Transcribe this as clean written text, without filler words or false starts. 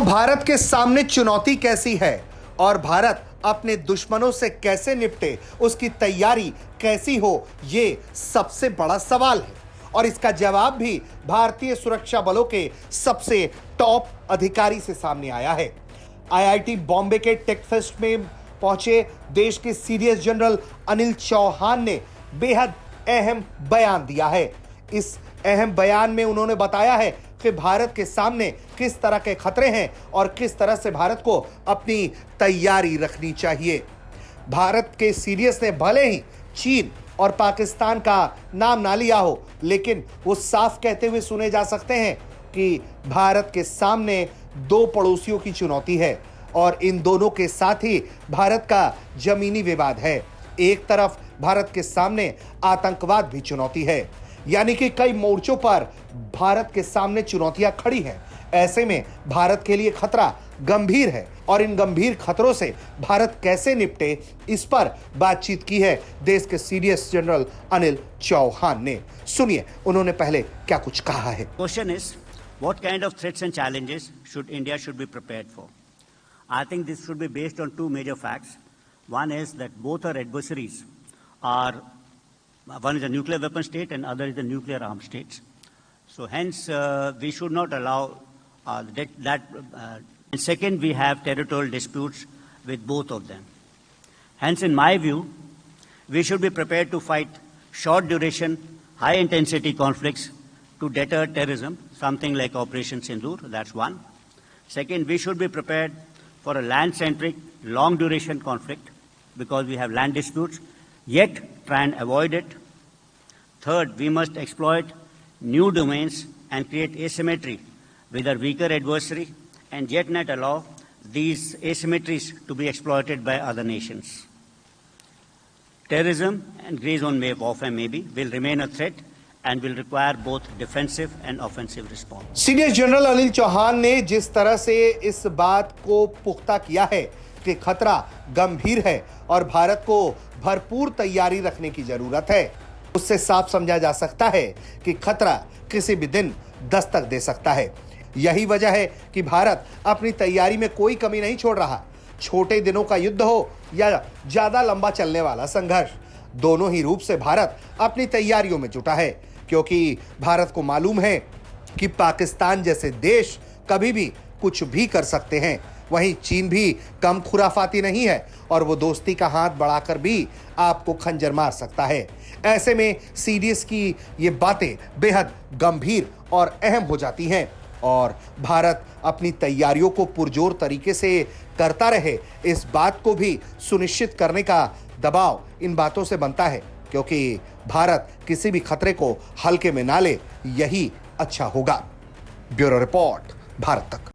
भारत के सामने चुनौती कैसी है और भारत अपने दुश्मनों से कैसे निपटे, उसकी तैयारी कैसी हो, ये सबसे बड़ा सवाल है। और इसका जवाब भी भारतीय सुरक्षा बलों के सबसे टॉप अधिकारी से सामने आया है। आईआईटी बॉम्बे के टेक फेस्ट में पहुंचे देश के सीडीएस जनरल अनिल चौहान ने बेहद अहम बयान दिया है। इस अहम बयान में उन्होंने बताया है कि भारत के सामने किस तरह के खतरे हैं और किस तरह से भारत को अपनी तैयारी रखनी चाहिए। भारत के सीडीएस ने भले ही चीन और पाकिस्तान का नाम ना लिया हो, लेकिन वो साफ कहते हुए सुने जा सकते हैं कि भारत के सामने दो पड़ोसियों की चुनौती है और इन दोनों के साथ ही भारत का जमीनी विवाद है। एक तरफ भारत के सामने आतंकवाद भी चुनौती है, यानी कि कई मोर्चों पर भारत के सामने चुनौतियां खड़ी हैं। ऐसे में भारत के लिए खतरा गंभीर है और इन गंभीर खतरों से भारत कैसे निपटे, इस पर बातचीत की है देश के सीडीएस जनरल अनिल चौहान ने। सुनिए उन्होंने पहले क्या कुछ कहा है। Question is, what kind of threats and challenges should India be prepared for? I think this should be based on two major facts. One is that both our adversaries are, one is a nuclear weapon state and other is a nuclear armed states. So hence we should not allow that. And second, we have territorial disputes with both of them. Hence, in my view, we should be prepared to fight short duration, high intensity conflicts to deter terrorism, something like Operation Sindoor, that's one. Second, we should be prepared for a land-centric, long-duration conflict because we have land disputes, yet try and avoid it. Third, we must exploit new domains and create asymmetry with our weaker adversary and yet not allow these asymmetries to be exploited by other nations. Terrorism and grey zone warfare maybe will remain a threat and will require both defensive and offensive response. CDS general Anil Chauhan ने जिस तरह से इस बात को पुख्ता किया है कि खतरा गंभीर है और भारत को भरपूर तैयारी रखने की जरूरत है, उससे साफ समझा जा सकता है कि खतरा किसी भी दिन दस्तक दे सकता है। यही वजह है कि भारत अपनी तैयारी में कोई कमी नहीं छोड़ रहा। छोटे दिनों का युद्ध हो या ज्यादा लंबा चलने वाला संघर्ष, दोनों ही रूप से भारत अपनी तैयारियों में जुटा है, क्योंकि भारत को मालूम है कि पाकिस्तान जैसे देश कभी भी कुछ भी कर सकते हैं। वहीं चीन भी कम खुराफाती नहीं है और वो दोस्ती का हाथ बढ़ाकर भी आपको खंजर मार सकता है। ऐसे में सीडीएस की ये बातें बेहद गंभीर और अहम हो जाती हैं और भारत अपनी तैयारियों को पुरजोर तरीके से करता रहे, इस बात को भी सुनिश्चित करने का दबाव इन बातों से बनता है, क्योंकि भारत किसी भी खतरे को हल्के में ना ले, यही अच्छा होगा। ब्यूरो रिपोर्ट, भारत तक।